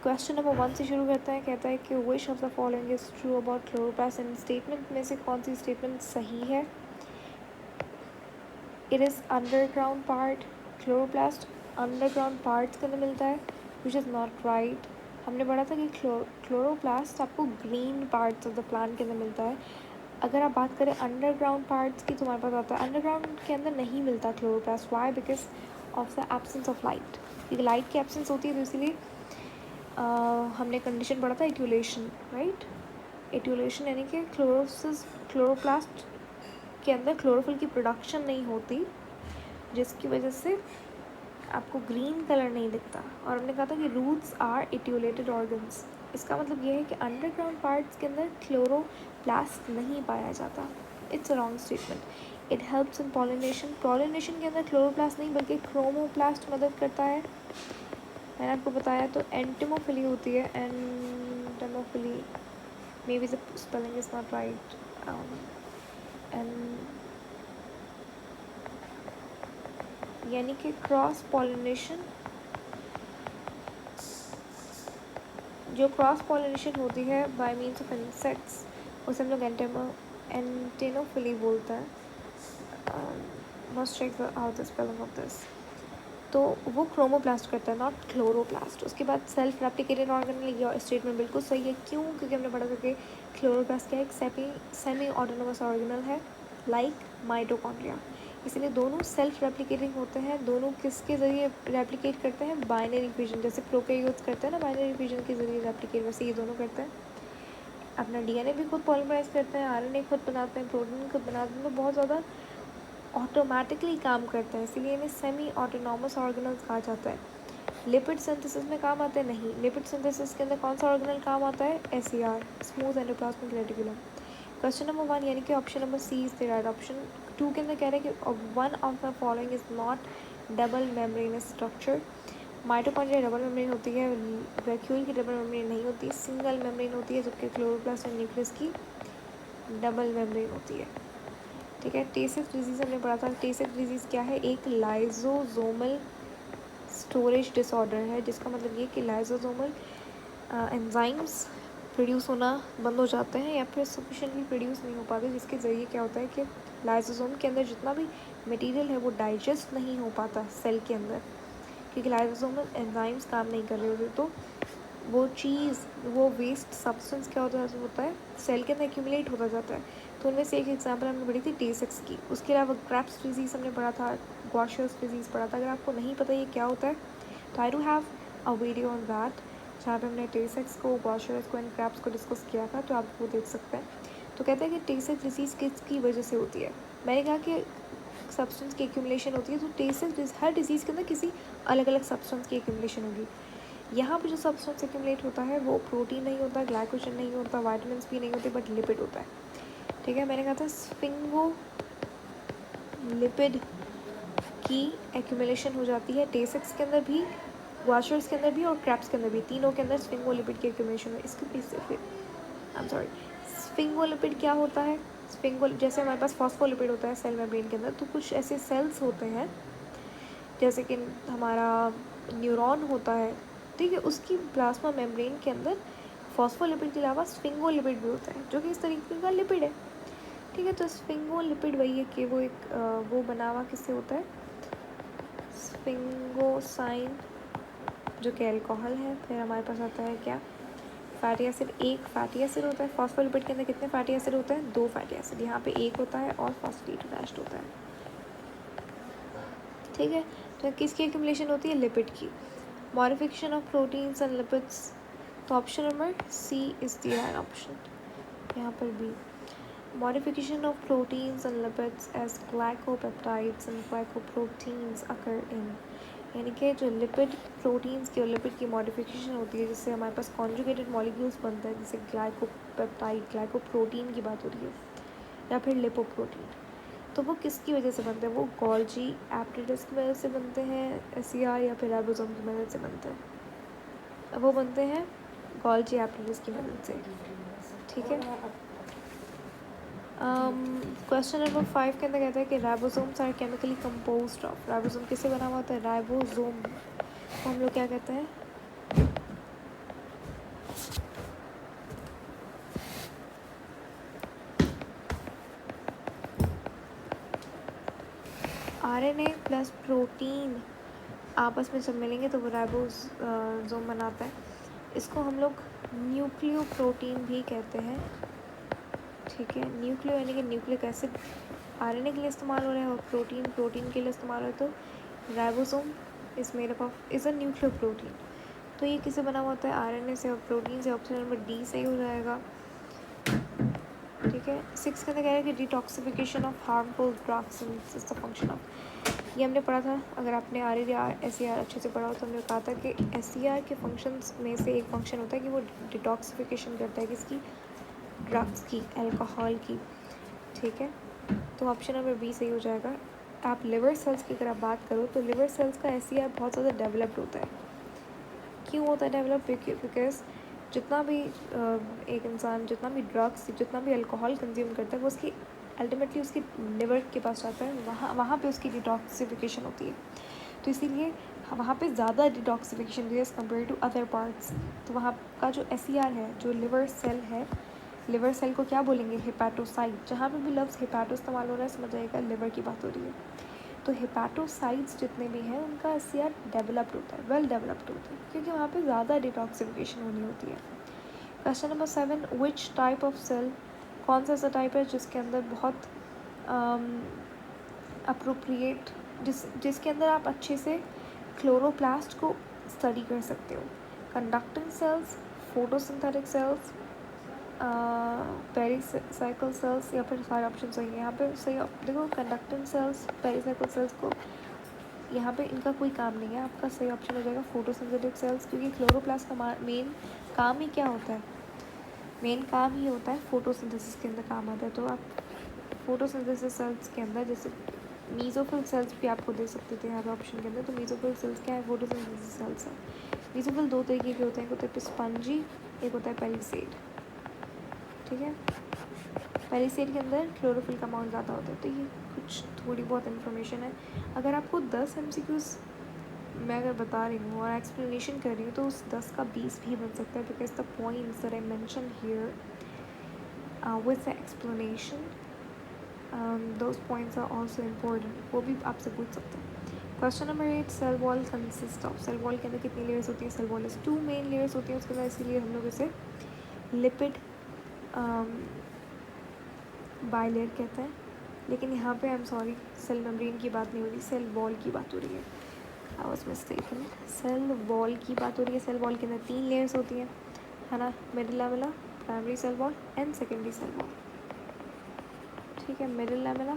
Question number 1 से शुरू करते हैं। कहता है कि विच of the following is true about chloroplast. In statement में से कौन सी स्टेटमेंट सही है? It is underground part. Chloroplast underground parts के अंदर मिलता है, विच इज़ नॉट राइट। हमने पढ़ा था कि क्लोरोप्लास्ट आपको green parts of the plant के अंदर मिलता है। अगर आप बात करें अंडरग्राउंड पार्ट्स की तो हमारे पास आता है अंडरग्राउंड के अंदर नहीं मिलता chloroplast. Why? Because of the absence of light. क्योंकि लाइट की एब्सेंस होती है तो इसीलिए हमने कंडीशन पढ़ा था एट्यूलेशन, राइट। एट्यूलेशन यानी कि क्लोरोप्लास्ट के अंदर क्लोरोफिल की प्रोडक्शन नहीं होती, जिसकी वजह से आपको ग्रीन कलर नहीं दिखता। और हमने कहा था कि रूट्स आर एट्यूलेटेड ऑर्गन्स। इसका मतलब ये है कि अंडरग्राउंड पार्ट्स के अंदर क्लोरोप्लास्ट नहीं पाया जाता। It's a wrong statement. It helps in pollination. Pollination के अंदर क्लोरोप्लास्ट नहीं बल्कि क्रोमोप्लास्ट मदद करता है। मैंने आपको बताया तो एंटिमोफिली होती है, entomophily, may be the spelling is not right. यानी कि क्रॉस पॉलिनेशन, जो क्रॉस पॉलिनेशन होती है बाय मीन्स ऑफ इंसेक्ट्स, उसे हम लोग एंटेनोफिली बोलते हैं। Must check out the spelling of this. तो वो क्रोमोप्लास्ट करता है, नॉट क्लोरोप्लास्ट। उसके बाद सेल्फ रेप्लिकेटेड ऑर्गेनल, ये स्टेटमेंट बिल्कुल सही है। क्यों? क्योंकि हमने पढ़ा था कि क्लोरोप्लास्ट क्या एक सेमी ऑटोनोमस ऑर्गेनल है, लाइक माइटोकॉन्ड्रिया। इसलिए दोनों सेल्फ रेप्लिकेटिंग होते हैं। दोनों किसके ज़रिए रेप्लिकेट करते हैं? Binary fission. जैसे प्रोकैरियोट्स करते हैं ना बाइनरी फिजन के ज़रिए रेप्लिकेट, वैसे ये दोनों करते हैं। अपना डीएनए भी खुद पॉलीमराइज करते हैं, आरएनए खुद बनाते हैं, प्रोटीन खुद बनाते हैं, तो बहुत ज़्यादा ऑटोमेटिकली काम करते हैं। इसीलिए इन्हें सेमी ऑटोनॉमस ऑर्गेनल्स कहा जाता है। लिपिड सिंथेसिस में काम आते हैं? नहीं। लिपिड सिंथेसिस के अंदर कौन सा ऑर्गेनल काम आता है? SER, smooth endoplasmic reticulum. Question number 1 यानी कि option number C is the right option. 2 के अंदर कह रहे हैं कि one of the following is not double membranous structure. Mitochondria double membrane होती है, वैक्यूल की डबल मेम्ब्रेन नहीं होती, सिंगल मेम्ब्रेन होती है, जबकि क्लोरोप्लास्ट और न्यूक्लियस की डबल मेम्ब्रेन होती है। ठीक है। टे 6 डिजीज़ हमने पढ़ा था। टे 6 डिजीज़ क्या है? एक लाइजोजोमल स्टोरेज डिसऑर्डर है, जिसका मतलब ये कि लाइजोजोमल एंजाइम्स प्रोड्यूस होना बंद हो जाते हैं या फिर सफिशेंटली प्रोड्यूस नहीं हो पाते, जिसके ज़रिए क्या होता है कि लाइजोसोम के अंदर जितना भी मटेरियल है वो डाइजेस्ट नहीं हो पाता सेल के अंदर, क्योंकि लाइजोसोमल एंजाइम्स काम नहीं कर रहे होते। तो वो चीज़, वो वेस्ट सब्सटेंस क्या होता है सेल के अंदर एक्यूमुलेट होता जाता है। तो उनमें से एक एग्जांपल हमने पढ़ी थी टे 6 की। उसके अलावा क्रेब्स डिजीज़ हमने पढ़ा था, गॉशर्स डिजीज़ पढ़ा था। अगर आपको नहीं पता ये क्या होता है तो I do have a video on that, जहाँ पे हमने टे 6 को, गॉशर्स को एंड क्रैब्स को डिस्कस किया था, तो आप वो देख सकते हैं। तो कहते हैं कि टे 6 डिजीज़ किसकी वजह से होती है? मैंने कहा कि सब्सटेंस की एक्यूमुलेशन होती है, तो टे 6 हर डिजीज़ के अंदर किसी अलग अलग सब्सटेंस की एक्यूमुलेशन होगी। यहाँ पे जो सब्सटेंस एक्यूमुलेट होता है वो प्रोटीन नहीं होता, ग्लाइकोजन नहीं होता, वाइटामिन भी नहीं होते, बट लिपिड होता है। ठीक है। मैंने कहा था स्फिंगो लिपिड की एक्यूमुलेशन हो जाती है टे 6 के अंदर भी, वॉशर्स के अंदर भी और क्रैब्स के अंदर भी, तीनों के अंदर स्फिंगोलिपिड की एक्यूमुलेशन है। इसके आई एम सॉरी, स्फिंगोलिपिड क्या होता है? जैसे हमारे पास फॉस्फोलिपिड होता है सेल मेम्ब्रेन के अंदर, तो कुछ ऐसे सेल्स होते हैं जैसे कि हमारा न्यूरॉन होता है, ठीक है, उसकी प्लाज्मा मेम्ब्रेन के अंदर फॉस्फोलिपिड के अलावा स्फिंगोलिपिड भी होता है, जो कि इस तरीके का लिपिड है। ठीक है। तो स्फिंगोलिपिड वही है कि वो एक वो बना हुआ किससे होता है? स्फिंगोसाइन, जो कि अल्कोहल है। फिर हमारे पास आता है क्या? Fatty acid. एक फैटी एसिड होता है। फॉस्फोलिपिड के अंदर कितने फैटी एसिड होते हैं? 2 फैटी एसिड। यहाँ पे एक होता है और फॉस्फेट अटैच्ड होता है। ठीक है। तो किसकी एक्यूमुलेशन होती है? लिपिड की। Modification of proteins and lipids, तो option number C is the right option. यहाँ पर भी modification of proteins and lipids as glycopeptides and glycoproteins occur in, यानी कि जो लिपिड प्रोटीन्स की और लिपिड की मॉडिफिकेशन होती है, जिससे हमारे पास कॉन्जुगेटेड मॉलिक्यूल्स बनते हैं, जैसे ग्लाइकोपेप्टाइड, ग्लाइकोप्रोटीन की बात हो रही है, या फिर लिपोप्रोटीन, तो वो किसकी वजह से बनते हैं? वो गोल्जी एप्टिडस की वजह से बनते हैं, एसईआर या फिर राइबोसोम की मदद से बनते हैं। वो बनते हैं गोल्जी एप्टिडस की मदद से। ठीक है। क्वेश्चन नंबर 5 के अंदर कहता है कि ribosomes are chemically composed of. Ribosome किससे बना हुआ होता है? राइबोसोम को हम लोग क्या कहते हैं? आरएनए प्लस प्रोटीन आपस में जब मिलेंगे तो वो राइबोसोम बनाता है। इसको हम लोग न्यूक्लियोप्रोटीन भी कहते हैं, ठीक है। न्यूक्लियो यानी कि न्यूक्लिक एसिड आरएनए के लिए इस्तेमाल हो रहा है, और प्रोटीन के लिए इस्तेमाल हो रहा है। तो ribosome is made up of is a nucleoprotein. तो ये किससे बना हुआ होता है? आरएनए से और प्रोटीन से। ऑप्शन नंबर डी सही हो जाएगा, ठीक है। 6 के अंदर कह रहा है कि detoxification of harmful drugs is the function of, ये हमने पढ़ा था। अगर आपने SER अच्छे से पढ़ा हो तो हमने कहा था कि SER के फंक्शंस में से एक फंक्शन होता है कि वो डिटॉक्सिफिकेशन करता है किसकी? ड्रग्स की, अल्कोहल की, ठीक है। तो ऑप्शन नंबर बी सही हो जाएगा। आप लिवर सेल्स की अगर आप बात करो तो लिवर सेल्स का SER बहुत ज़्यादा डेवलप्ड होता है। क्यों होता है डेवलप? बिकॉज जितना भी एक इंसान जितना भी ड्रग्स, जितना भी अल्कोहल कंज्यूम करता है, वो उसकी अल्टीमेटली उसकी लिवर के पास जाता है, वहाँ पे उसकी डिटॉक्सिफिकेशन होती है। तो इसीलिए वहाँ पे ज़्यादा डिटॉक्सिफिकेशन होती है as compare to other parts. तो वहाँ का जो SER है, जो लिवर सेल है, लिवर सेल को क्या बोलेंगे? हेपाटोसाइट। जहाँ पे भी लफ्ज़ हेपाटो इस्तेमाल हो रहा है समझ आएगा लिवर की बात हो रही है। तो हेपाटोसाइट्स जितने भी हैं उनका SER डेवलप्ड होता है, वेल डेवलप्ड होता है, क्योंकि वहाँ पे ज़्यादा डिटॉक्सिफिकेशन होनी होती है। Question number 7, which type of cell, कौन सा ऐसा टाइप है जिसके अंदर बहुत अप्रोप्रिएट, जिसके अंदर आप अच्छे से क्लोरोप्लास्ट को स्टडी कर सकते हो? Conducting cells, photosynthetic cells, pericycle cells, या फिर सारे ऑप्शन सही है यहाँ पे। सही देखो, कंडक्टिंग सेल्स, पेरीसाइकिल सेल्स को यहाँ पे इनका कोई काम नहीं है। आपका सही ऑप्शन हो जाएगा फोटोसिंथेटिक सेल्स, क्योंकि क्लोरोप्लास्ट का मेन काम ही क्या होता है? मेन काम ही होता है फोटोसिंथेसिस के अंदर काम आता है। तो आप फोटोसिंथेसिस सेल्स के अंदर, जैसे मीजोफिल सेल्स भी आपको दे सकते थे यहाँ पे ऑप्शन के अंदर। तो मीजोफिल सेल्स क्या है? फोटोसिंथेसिस सेल्स है। मीजोफिल दो तरीके के होते हैं, एक होता है स्पंजी, एक होता है पेरिसेड, ठीक है। पेरिसेड के अंदर क्लोरोफिल का अमाउंट ज़्यादा होता है। तो ये कुछ थोड़ी बहुत इन्फॉर्मेशन है। अगर आपको 10 MCQs मैं अगर बता रही हूँ और एक्सप्लेनेशन कर रही हूँ तो उस 10 का 20 भी बन सकता है, because the points that I mention here with the explanation, those points are also important, वो भी आपसे पूछ सकते हैं। Question number 8, cell wall consist of, cell wall के अंदर कितनी लेयर्स होती है? Cell wall is 2 main layers होती हैं उसके अंदर, इसीलिए हम लोग इसे लिपिड बाइलेयर कहते हैं। लेकिन यहाँ पे I am sorry, cell membrane की बात नहीं हो रही, सेल वॉल की बात हो रही है। I was mistaken, cell wall की बात हो रही है। सेल वॉल के अंदर 3 लेयर्स होती हैं, है ना? Middle lamella, primary cell wall and secondary cell wall, ठीक है। Middle lamella,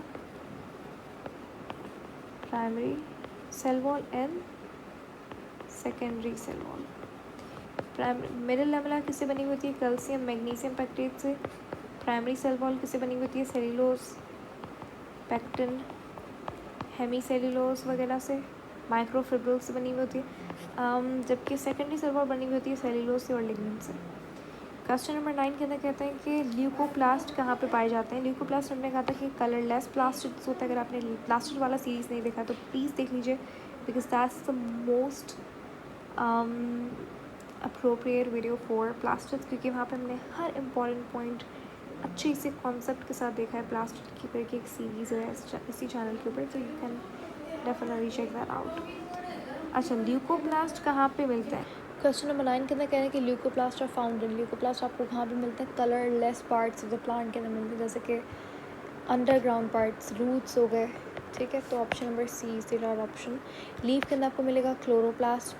primary cell wall and secondary cell wall. Middle lamella किससे बनी हुई होती है? कैल्शियम मैग्नीशियम पेक्टेट से। प्राइमरी सेल वॉल किससे बनी हुई होती है? सेल्यूलोज, पैक्टिन, हेमीसेल्यूलोज वगैरह से, माइक्रोफिब्रिल से बनी हुई होती है। जबकि सेकेंडरी सेल वॉल बनी हुई होती है सेल्यूलोज से और लिग्निन से। क्वेश्चन नंबर 9 के अंदर कहते हैं कि ल्यूकोप्लास्ट कहाँ पे पाए जाते हैं? ल्यूकोप्लास्ट हमने कहा था कि कलरलेस प्लास्टिड्स होता है। अगर आपने प्लास्टिड वाला सीरीज़ नहीं देखा तो प्लीज़ देख लीजिए, because that's the most appropriate video for plastids, क्योंकि वहाँ पे हमने हर इम्पॉर्टेंट पॉइंट अच्छे से कॉन्सेप्ट के साथ देखा है। प्लास्टिड की करके एक सीरीज़ है इसी चैनल के ऊपर, तो you can definitely check that out. अच्छा, ल्यूकोप्लास्ट कहाँ पे मिलते हैं? क्वेश्चन नंबर 9 के अंदर कह रहे हैं कि leucoplast are found in, leucoplast आपको कहाँ पे मिलते हैं? Colourless parts of the plant के अंदर मिलते हैं, जैसे कि अंडरग्राउंड पार्ट्स, रूट्स हो गए, ठीक है। तो option number C is the right option. Leaf के अंदर आपको मिलेगा क्लोरोप्लास्ट,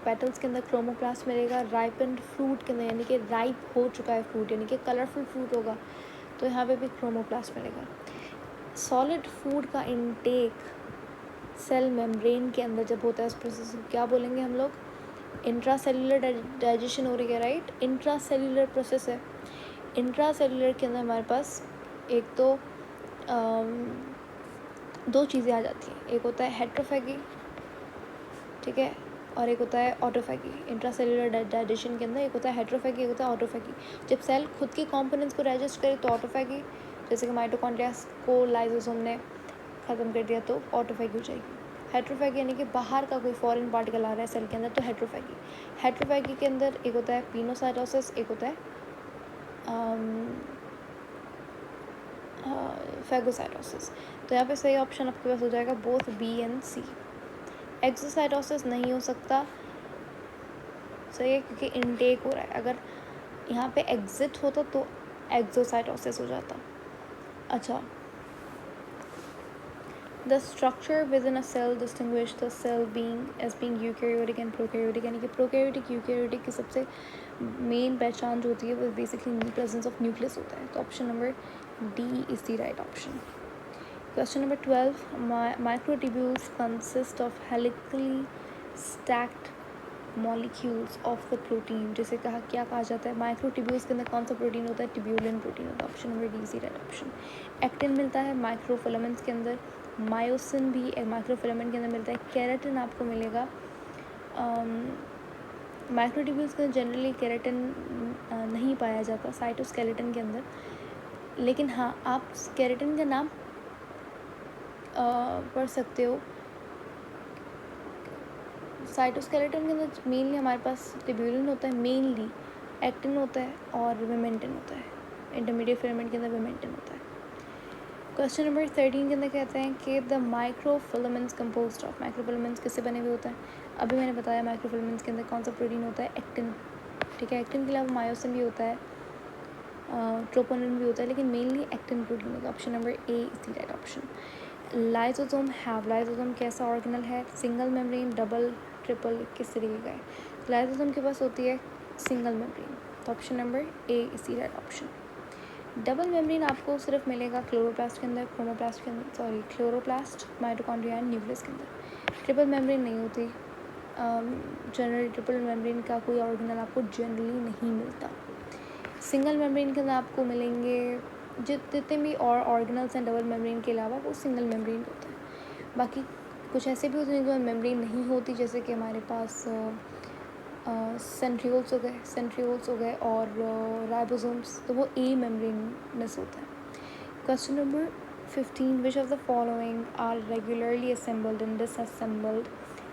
पेटल्स के अंदर क्रोमोप्लास्ट मिलेगा। राइपेंड फ्रूट के अंदर, यानी कि राइप हो चुका है फ्रूट, यानी कि कलरफुल फ्रूट होगा, तो यहाँ पे भी क्रोमोप्लास्ट मिलेगा। सॉलिड फूड का इनटेक सेल मेम्ब्रेन के अंदर जब होता है, उस प्रोसेस को क्या बोलेंगे हम लोग? इंट्रासेल्युलर डाइजेशन हो रही है, राइट? इंट्रासेल्युलर प्रोसेस है। इंट्रासेल्युलर के अंदर हमारे पास एक तो दो चीज़ें आ जाती हैं, एक होता है हेट्रोफैगी, ठीक है, और एक होता है ऑटोफैगी। इंट्रासेल्युलर डाइजेशन के अंदर एक होता है हेट्रोफैगी, एक होता है ऑटोफैगी। जब सेल खुद के कंपोनेंट्स को डाइजेस्ट करे तो ऑटोफैगी, जैसे कि माइटोकॉन्ड्रिया को लाइसोसोम ने ख़त्म कर दिया तो ऑटोफैगी हो जाएगी। हेट्रोफैगी यानी कि बाहर का कोई फॉरेन पार्टिकल आ रहा है सेल के अंदर, तो हेट्रोफैगी। हेट्रोफैगी के अंदर एक होता है पिनोसाइटोसिस, एक होता है फेगोसाइटोसिस। तो यहाँ पे सही ऑप्शन आपके पास हो जाएगा both B and C. Exocytosis नहीं हो सकता, सही है, क्योंकि इनटेक हो रहा है। अगर यहाँ पे एग्जिट होता तो एक्सोसाइटोसिस हो जाता। अच्छा, the structure within a cell distinguish the cell being as being eukaryotic and prokaryotic, यानी कि प्रोकैरियोटिक यूकैरियोटिक की सबसे मेन पहचान जो होती है वो बेसिकली प्रेजेंस ऑफ न्यूक्लियस होता है। तो option number D is the right option. Question number 12. Microtubules consist of helically stacked molecules of the protein, जिसे क्या कहा जाता है? माइक्रोट्यूब्यूल्स के अंदर कौन सा प्रोटीन होता है? ट्यूब्यूलिन प्रोटीन होता है। Option number D is right option. Actin मिलता है माइक्रोफिलामेंट्स के अंदर, मायोसिन भी माइक्रोफिलामेंट के अंदर मिलता है, केराटिन आपको मिलेगा माइक्रोट्यूब्यूल्स के अंदर जनरली केराटिन नहीं पाया जाता साइटोस्केलेटन के अंदर, लेकिन हाँ आप केराटिन का नाम पढ़ सकते हो। साइटोस्केलेटन के अंदर मेनली हमारे पास ट्यूब्यूलिन होता है, मेनली एक्टिन होता है और विमेंटिन होता है। इंटरमीडिएट फिलामेंट के अंदर विमेंटिन होता है। क्वेश्चन नंबर 13 के अंदर कहते हैं कि the microfilaments composed of, microfilaments किससे बने हुए होते हैं? अभी मैंने बताया माइक्रोफिलामेंट्स के अंदर कौन सा प्रोटीन होता है? एक्टिन। ठीक है, एक्टिन के अलावा मायोसिन भी होता है, ट्रोपोनिन भी होता है, लेकिन मेनली एक्टिन प्रोटीन होता है। Option number A is the right option. Lysosome lysosome कैसा ऑर्गेनल है? सिंगल मेम्ब्रेन, डबल, ट्रिपल, किस तरीके का है? लाइसोसोम के पास होती है सिंगल मेम्ब्रेन। तो option number A is the right option. Double membrane आपको सिर्फ मिलेगा क्लोरोप्लास्ट के अंदर, क्रोमोप्लास्ट के अंदर, sorry chloroplast, mitochondria and nucleus के अंदर। ट्रिपल मेम्ब्रेन नहीं होती, जनरली ट्रिपल मेम्ब्रेन का कोई ऑर्गेनल आपको जनरली नहीं मिलता। सिंगल मेम्ब्रेन के अंदर आपको मिलेंगे जितने भी और ऑर्गेनल्स हैं डबल मेम्ब्रेन के अलावा, वो सिंगल मेम्ब्रेन होते हैं। बाकी कुछ ऐसे भी होते हैं जो मेम्ब्रेन नहीं होती, जैसे कि हमारे पास सेंट्रियोल्स हो गए और राइबोसोम्स, तो वो ए मेम्ब्रेनस होता है। Question number 15. Which of the following are regularly assembled and disassembled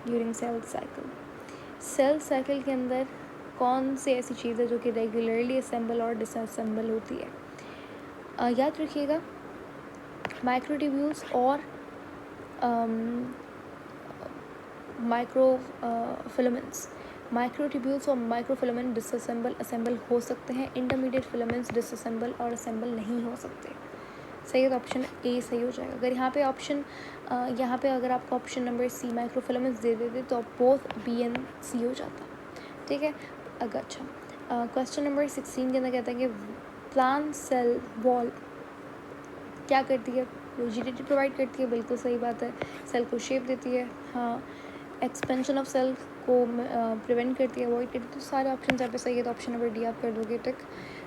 during cell cycle? Cell cycle के अंदर कौन सी ऐसी चीज़ है जो कि रेगुलरली असेंबल और डिसअसेंबल होती है? याद रखिएगा, माइक्रोट्यूब्यूल्स और माइक्रोफिलामेंट्स, माइक्रोट्यूब्यूल्स और माइक्रोफिलामेंट डिसअसेंबल असेंबल हो सकते हैं, इंटरमीडिएट फिलामेंट्स डिसअसेंबल और असेंबल नहीं हो सकते। सही है, तो ऑप्शन ए सही हो जाएगा। अगर यहाँ पे अगर आपको ऑप्शन नंबर सी माइक्रोफिलामेंट्स दे देते तो बोथ बी एंड सी हो जाता। ठीक है, अगर अच्छा, क्वेश्चन नंबर 16 के अंदर कहते हैं कि प्लांट सेल वॉल क्या करती है? रिजिडिटी प्रोवाइड करती है, बिल्कुल सही बात है। सेल को शेप देती है, हाँ। एक्सपेंशन ऑफ सेल को प्रिवेंट करती है, अवॉइड करती है। तो सारे ऑप्शन यहाँ पे सही है, तो ऑप्शन नंबर डी आप कर दोगे टिक।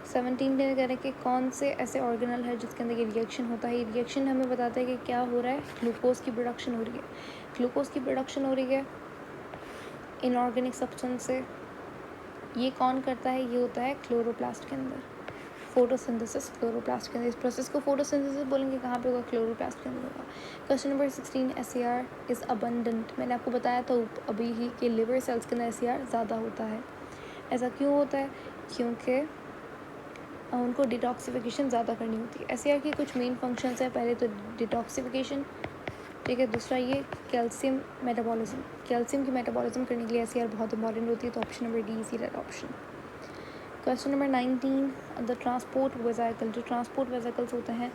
17 में कह रहे हैं कि कौन से ऐसे ऑर्गेनल है जिसके अंदर ये रिएक्शन होता है? ये रिएक्शन हमें बताता है कि क्या हो रहा है, ग्लूकोज की प्रोडक्शन हो रही है। ग्लूकोज की प्रोडक्शन हो रही है इनऑर्गेनिक सब्सटेंस से। ये कौन करता है? ये होता है क्लोरोप्लास्ट के अंदर, फोटोसिंथेसिस क्लोरोप्लास्ट के अंदर। इस प्रोसेस को फोटोसिंथेसिस बोलेंगे, कहाँ पे होगा? क्लोरोप्लास्ट के अंदर होगा। Question number 16. SAR is abundant, मैंने आपको बताया था अभी ही कि लिवर सेल्स के अंदर SAR ज़्यादा होता है। ऐसा क्यों होता है? क्योंकि उनको डिटॉक्सिफिकेशन ज़्यादा करनी होती है। SAR की कुछ मेन फंक्शंस है, पहले तो डिटॉक्सिफिकेशन, ठीक है, दूसरा ये कैल्शियम मेटाबॉलिज्म, कैल्शियम की मेटाबॉलिज्म करने के लिए SAR बहुत इंपॉर्टेंट होती है। तो option number D is the right option. Question number 19. The transport वेजाइकल, जो ट्रांसपोर्ट वेजाइकल्स होते हैं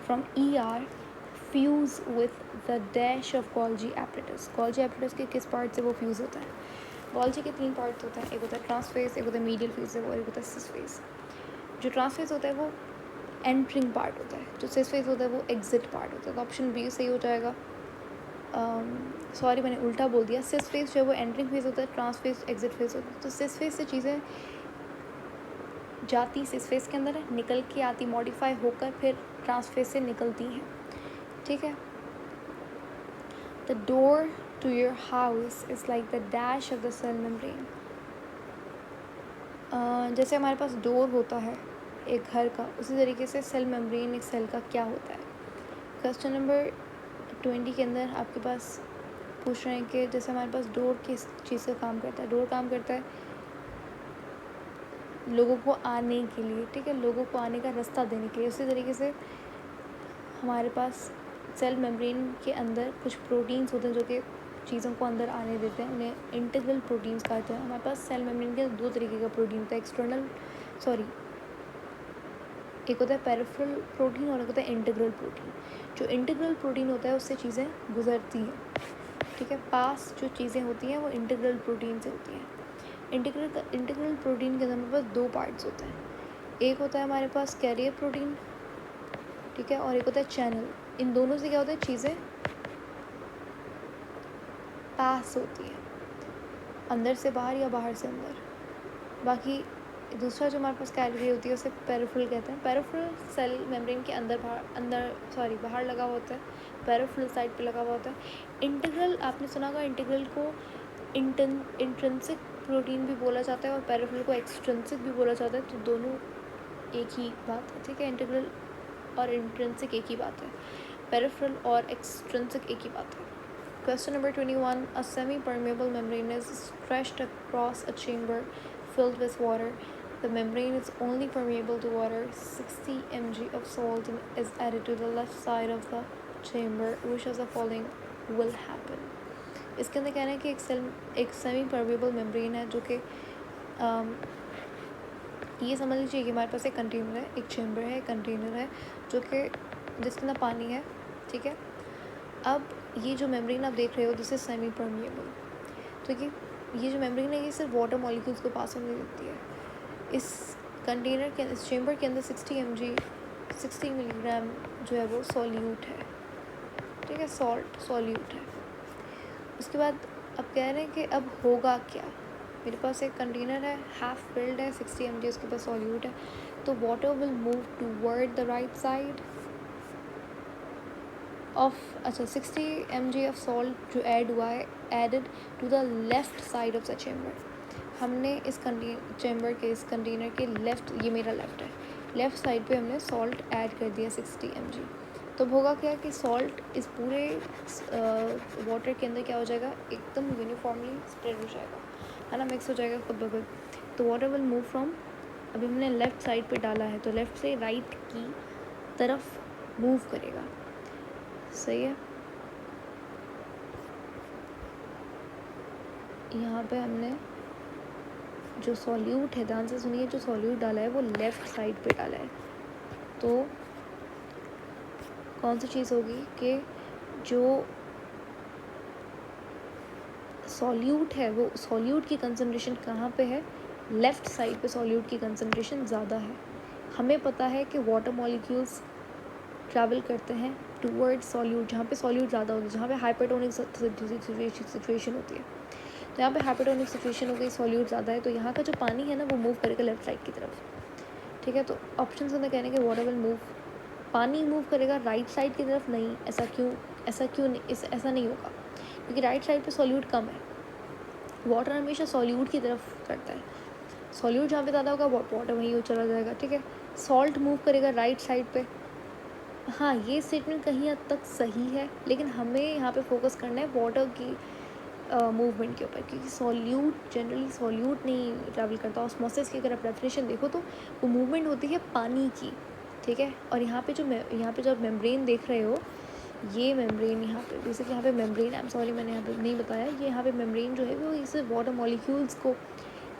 from ER fuse with the dash of Golgi apparatus. Golgi apparatus के किस पार्ट से वो फ्यूज़ होता है? गोल्जी के 3 पार्ट्स होते हैं, एक होता है ट्रांसफेस, एक होता है मीडियल फेस और एक होता है सिस फेस। जो ट्रांसफेस होता है वो एंट्रिंग पार्ट होता है, जो सिस फेस होता है वो एग्जिट पार्ट होता है। तो ऑप्शन बी सही हो जाएगा। सॉरी मैंने उल्टा बोल दिया, सिस फेस जो है वो एंट्रिंग फेस होता है, ट्रांसफेस एग्जिट फेस होता है। तो सिस फेस से चीज़ें जाती सिस फेस के अंदर है, निकल के आती मॉडिफाई होकर फिर ट्रांसफेस से निकलती हैं। ठीक है, the door to your house is like the dash of the cell membrane. जैसे हमारे पास डोर होता है एक घर का, उसी तरीके से सेल मेम्ब्रेन एक सेल का क्या होता है? क्वेश्चन नंबर 20 के अंदर आपके पास पूछ रहे हैं कि जैसे हमारे पास डोर किस चीज़ का काम करता है? डोर काम करता है लोगों को आने के लिए, ठीक है, लोगों को आने का रास्ता देने के लिए। उसी तरीके से हमारे पास सेल मेम्ब्रेन के अंदर कुछ प्रोटीन्स होते हैं जो कि चीज़ों को अंदर आने देते हैं, उन्हें इंटीग्रल प्रोटीन्स कहते हैं। हमारे पास सेल मेम्ब्रेन के दो तरीके का प्रोटीन होता है, एक होता है पेरिफेरल प्रोटीन और एक होता है इंटीग्रल प्रोटीन। जो इंटीग्रल प्रोटीन होता है उससे चीज़ें गुजरती हैं, ठीक है। पास जो चीज़ें होती हैं वो इंटीग्रल प्रोटीन से होती हैं। इंटीग्रल प्रोटीन के अंदर हमारे पास दो पार्ट्स होते हैं, एक होता है हमारे पास कैरियर प्रोटीन, ठीक है, और एक होता है चैनल। इन दोनों से क्या होता है, चीज़ें पास होती हैं, अंदर से बाहर या बाहर से अंदर। बाकी दूसरा जो हमारे पास कैलोरी होती है उसे पेरिफेरल कहते हैं। पेरिफेरल सेल मेम्ब्रेन के बाहर लगा हुआ होता है, पेरिफेरल साइड पे लगा हुआ होता है। इंटीग्रल आपने सुना होगा, इंटीग्रल को इंट्रिंसिक प्रोटीन भी बोला जाता है और पेरिफेरल को एक्सट्रिंसिक भी बोला जाता है, तो दोनों एक ही बात है, ठीक है। इंटीग्रल और इंट्रिंसिक एक ही बात है, पेरिफेरल और एक्सट्रिंसिक एक ही बात है। Question number 21. A semi-permeable membrane is stretched across a chamber filled with water. The membrane is only permeable to water. 60 mg of salt is added to the left side of the chamber. Which of the following will happen? इसके अंदर कहना है कि एक semi permeable membrane है जो कि ये समझ लीजिए कि हमारे पास एक कंटेनर है, एक चेम्बर है, एक कंटेनर है जो कि जिसके अंदर पानी है, ठीक है। अब ये जो मेम्ब्रेन आप देख रहे हो दिस इज सेमी परमिएबल, तो ये जो मेम्ब्रेन है ये सिर्फ वाटर मॉलिक्यूल्स को पास होने देती है। इस कंटेनर के इस चेम्बर के अंदर 60 मिलीग्राम जो है वो सॉल्यूट है, ठीक है, सॉल्ट सॉल्यूट है। उसके बाद अब कह रहे हैं कि अब होगा क्या। मेरे पास एक कंटेनर है, हाफ फिल्ड है, 60 mg उसके पास सॉल्यूट है, तो water will move toward the right side of 60 mg of salt जो ऐड हुआ है added to the left side of the chamber. हमने इस कंटेनर के लेफ़्ट, ये मेरा लेफ़्ट है, लेफ़्ट साइड पे हमने सॉल्ट ऐड कर दिया 60 mg। तो होगा क्या कि सॉल्ट इस पूरे वाटर के अंदर क्या हो जाएगा, एकदम यूनिफॉर्मली स्प्रेड हो जाएगा, है ना, मिक्स हो जाएगा खुद ब खुद। तो वाटर विल मूव फ्रॉम, अभी हमने लेफ़्ट साइड पे डाला है तो लेफ़्ट से राइट की तरफ मूव करेगा, सही है। यहाँ पे हमने जो सॉल्यूट है, ध्यान से सुनिए, जो सॉल्यूट डाला है वो लेफ़्ट साइड पे डाला है, तो कौन सी चीज़ होगी कि जो सॉल्यूट है वो सॉल्यूट की कंसनट्रेशन कहाँ पे है, लेफ़्ट साइड पे सॉल्यूट की कंसनट्रेशन ज़्यादा है। हमें पता है कि वाटर मॉलिक्यूल्स ट्रैवल करते हैं टूवर्ड सॉल्यूट, जहाँ पे सॉल्यूट ज़्यादा होती है, जहाँ पे हाइपरटोनिक सिचुएशन होती है। तो यहाँ पे हाइपरटोनिक सिचुएशन हो गई, सॉल्यूट ज़्यादा है, तो यहाँ का जो पानी है ना वो मूव करेगा लेफ्ट साइड की तरफ, ठीक है। तो ऑप्शन अंदर कहने के वाटर विल मूव, पानी मूव करेगा राइट साइड की तरफ, नहीं, ऐसा नहीं होगा, क्योंकि राइट साइड पे सॉल्यूट कम है। वाटर हमेशा सॉल्यूट की तरफ करता है, सॉल्यूट जहाँ पे ज़्यादा होगा वाटर वहीं चला जाएगा, ठीक है। सॉल्ट मूव करेगा राइट साइड पे, हाँ ये स्टेटमेंट कहीं हद तक सही है, लेकिन हमें यहाँ पे फोकस करना है वाटर की मूवमेंट के ऊपर, क्योंकि जनरली सॉल्यूट नहीं ट्रैवल करता। ऑस्मोसिस की अगर आप डेफिनेशन देखो तो वो मूवमेंट होती है पानी की, ठीक है। और यहाँ पे जो मेम्ब्रेन देख रहे हो, ये मेम्ब्रेन यहाँ पे बेसिकली यहाँ पे मेम्ब्रेन, आई एम सॉरी मैंने यहाँ पे नहीं बताया, ये यहाँ पे मेम्ब्रेन जो है वो इस वाटर मॉलिक्यूल्स को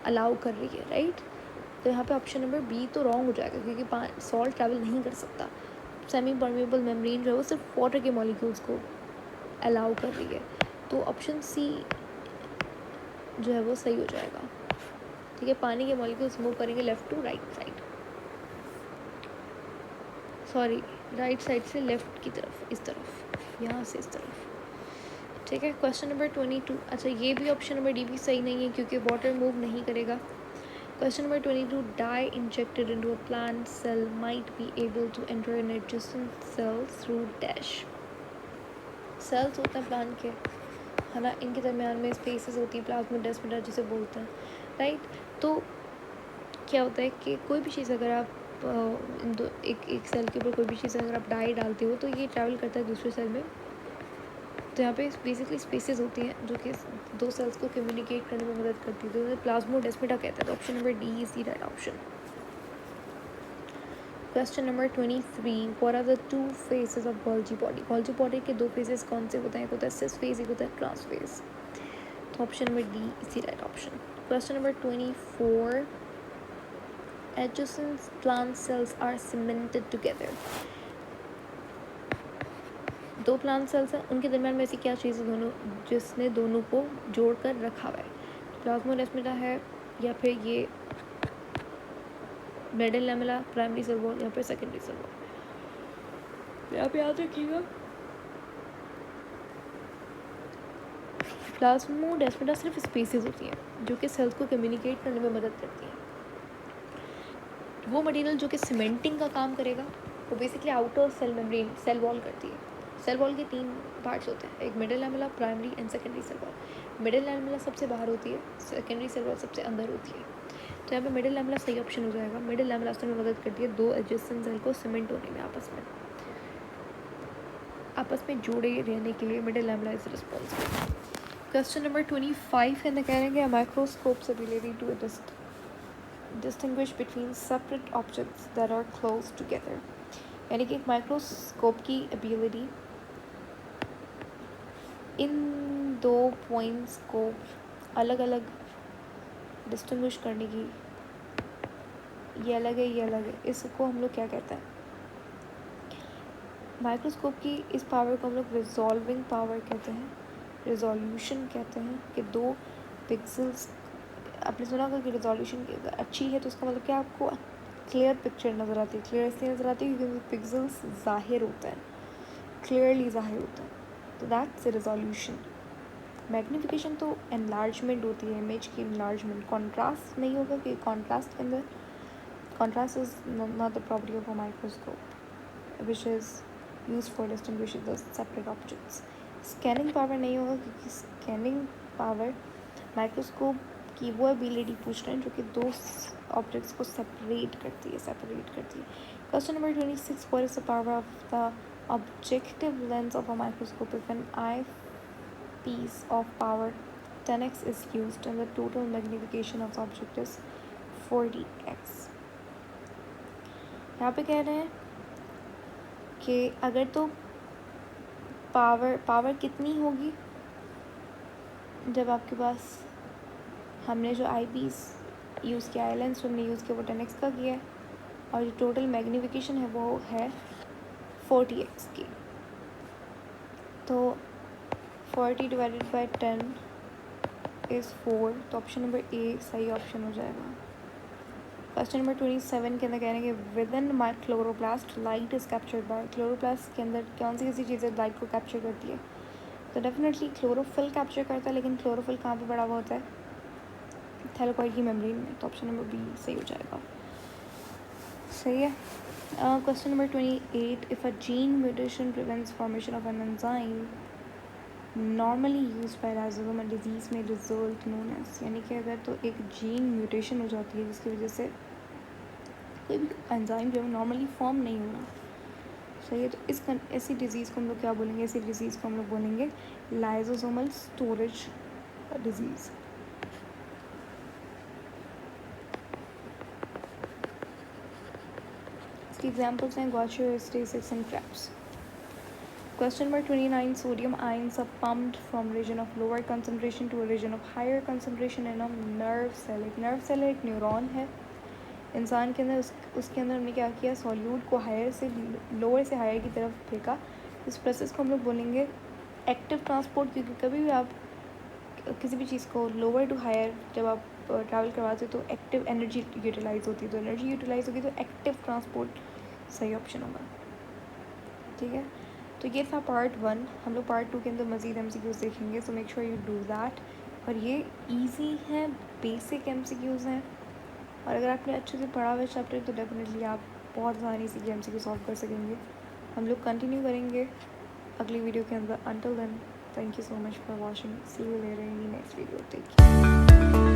अलाउ कर रही है, राइट। तो यहाँ पे ऑप्शन नंबर बी तो रॉन्ग हो जाएगा, क्योंकि सॉल्ट ट्रैवल नहीं कर सकता। सेमी परमेबल मेम्ब्रेन जो है वो सिर्फ वाटर के मॉलिक्यूल्स को अलाउ कर रही है, तो ऑप्शन सी जो है वो सही हो जाएगा, ठीक है। पानी के मॉलिक्यूल्स मूव करेंगे left to right side, sorry right side से लेफ़्ट की तरफ, इस तरफ, यहाँ से इस तरफ, ठीक है। क्वेश्चन नंबर 22, अच्छा ये भी ऑप्शन नंबर डी भी सही नहीं है क्योंकि वाटर मूव नहीं करेगा। Question number 22, dye injected into a plant cell might be able to enter an adjacent cell through dash. Cells होते हैं प्लांट के, है ना, इनके दरमियान में स्पेसेस होती है, प्लाज्मोडेस्माटा जिसे बोलते हैं, राइट। तो क्या होता है कि कोई भी चीज़ अगर आप एक सेल के ऊपर कोई भी चीज़ अगर आप डाई डालते हो तो ये ट्रैवल करता है दूसरे सेल में। तो यहाँ पे बेसिकली स्पेसेस होती हैं जो कि दो सेल्स को कम्युनिकेट करने में मदद करती है, तो प्लाज्मोडेस्माटा कहते हैं। तो option number D is the right option. Question number 23, what are the two faces of Golgi body? Golgi body के दो फेसेस कौन से होते हैं? एक होता है सिस फेस, एक होता है ट्रांस फेस। तो option number D is the right option. Question number 24, adjacent plant cells are cemented together. दो प्लांट सेल्स हैं, उनके दरम्यान में ऐसी क्या चीज़ है दोनों जिसने दोनों को जोड़कर रखा हुआ है? प्लाज्मोडेस्माटा है, या फिर ये middle lamella, primary cell wall, या फिर सेकेंडरी सेल वॉल। आप याद रखिएगा, प्लाज्मोडेस्माटा सिर्फ स्पेसीज होती हैं जो कि सेल्स को कम्युनिकेट करने में मदद करती हैं। वो मटेरियल जो कि सीमेंटिंग का काम करेगा वो basically outer cell membrane, cell wall करती है। सेल वॉल के 3 पार्ट्स होते हैं, एक middle lamella, primary and secondary cell wall. Middle lamella सबसे बाहर होती है, सेकेंडरी सेल वॉल सबसे अंदर होती है। तो यहाँ पे मिडिल लैमेला सही ऑप्शन हो जाएगा। मिडिल लैमेला असल में मदद करती है दो एडजेसेंट सेल को सीमेंट होने में, आपस में जोड़े रहने के लिए middle lamella is responsible. Question number 25 है, कह रहे हैं microscope's ability to distinguish between separate objects that are close together। यानी कि एक माइक्रोस्कोप की एबिलिटी इन दो पॉइंट्स को अलग अलग डिस्टिंग्विश करने की, ये अलग है, ये अलग है, इसको हम लोग क्या कहते हैं? माइक्रोस्कोप की इस पावर को हम लोग रिजॉल्विंग पावर कहते हैं, रिजोल्यूशन कहते हैं। कि दो पिक्सल्स, आपने सुना होगा कि रिजोल्यूशन अच्छी है तो उसका मतलब क्या, आपको क्लियर पिक्चर नज़र आती है। क्लियर इसलिए नज़र आती है क्योंकि पिक्सल्स ज़ाहिर होते हैं, क्लियरली ज़ाहिर होते हैं, तो दैट्स रिजोल्यूशन। मैग्नीफिकेशन तो एनलार्जमेंट होती है, इमेज की एनलार्जमेंट। कॉन्ट्रास्ट नहीं होगा कि कॉन्ट्रास्ट के अंदर, contrast is not the property of a microscope which is use for distinguishing the separate objects. Scanning power नहीं होगा क्योंकि स्कैनिंग पावर माइक्रोस्कोप की वो एबिलिटी पूछ रहे हैं जो कि दो ऑब्जेक्ट्स को सेपरेट करती है। Question number 26, what is the power of the objective lens of a microscope if an eye piece of power 10x is used and the total magnification of the object is 40x। यहाँ पे कह रहे हैं कि अगर तो power कितनी होगी जब आपके पास, हमने जो आई पीस यूज़ किया, आई लेंस हमने यूज़ किया वो 10x का किया है, और जो टोटल मैग्नीफिकेशन है वो है 40x की। तो 40 डिवाइडेड बाई 10 इज़ 4, तो ऑप्शन नंबर ए सही ऑप्शन हो जाएगा। क्वेश्चन नंबर 27 के अंदर कह रहे हैं कि with in my chloroplast light is captured by. Chloroplast के अंदर कौन सी ऐसी चीज़ें लाइट को कैप्चर करती है? तो डेफिनेटली क्लोरोफिल कैप्चर करता है, लेकिन क्लोरोफिल कहाँ पे बड़ा हुआ होता है? थैलेकॉइड की मेम्ब्रेन में। तो ऑप्शन नंबर बी सही हो जाएगा। सही है। Question number 28, if a gene mutation prevents formation of an enzyme normally use by lysosome and disease में रिजल्ट नोन एज। यानी कि अगर तो एक जीन म्यूटेशन हो जाती है जिसकी वजह से कोई भी एंजाइम जो है नॉर्मली फॉर्म नहीं हो रहा, सही है, तो ऐसी डिज़ीज़ को हम लोग क्या बोलेंगे? ऐसी डिज़ीज़ को हम लोग बोलेंगे लाइजोसोमल स्टोरेज डिजीज़। इसकी एग्जाम्पल्स हैं गॉस्ट्रोएस्टेसिस and Krebs. Question number 29, sodium ions are pumped from region of lower concentration to a region of higher concentration in a nerve cell। एक nerve cell है, एक न्यूरॉन है इंसान के अंदर, उसके अंदर हमने क्या किया? सॉल्यूट को हायर से लोअर से हायर की तरफ फेंका। इस प्रोसेस को हम लोग बोलेंगे एक्टिव ट्रांसपोर्ट, क्योंकि कभी भी आप किसी भी चीज़ को लोअर टू हायर जब आप ट्रैवल करवाते हो तो एक्टिव एनर्जी यूटिलाइज होती है, तो एनर्जी यूटिलाइज होगी तो एक्टिव ट्रांसपोर्ट सही ऑप्शन होगा। ठीक है, तो ये था पार्ट 1। हम लोग पार्ट 2 के अंदर मज़ीद MCQs देखेंगे, so make sure you do that. और ये इजी है, बेसिक MCQs हैं, और अगर आपने अच्छे से पढ़ा हुआ चैप्टर तो डेफिनेटली आप बहुत आसानी से ये MCQ सॉल्व कर सकेंगे। हम लोग कंटिन्यू करेंगे अगली वीडियो के अंदर। Until then, thank you so much for watching, see you later in the next video, take care.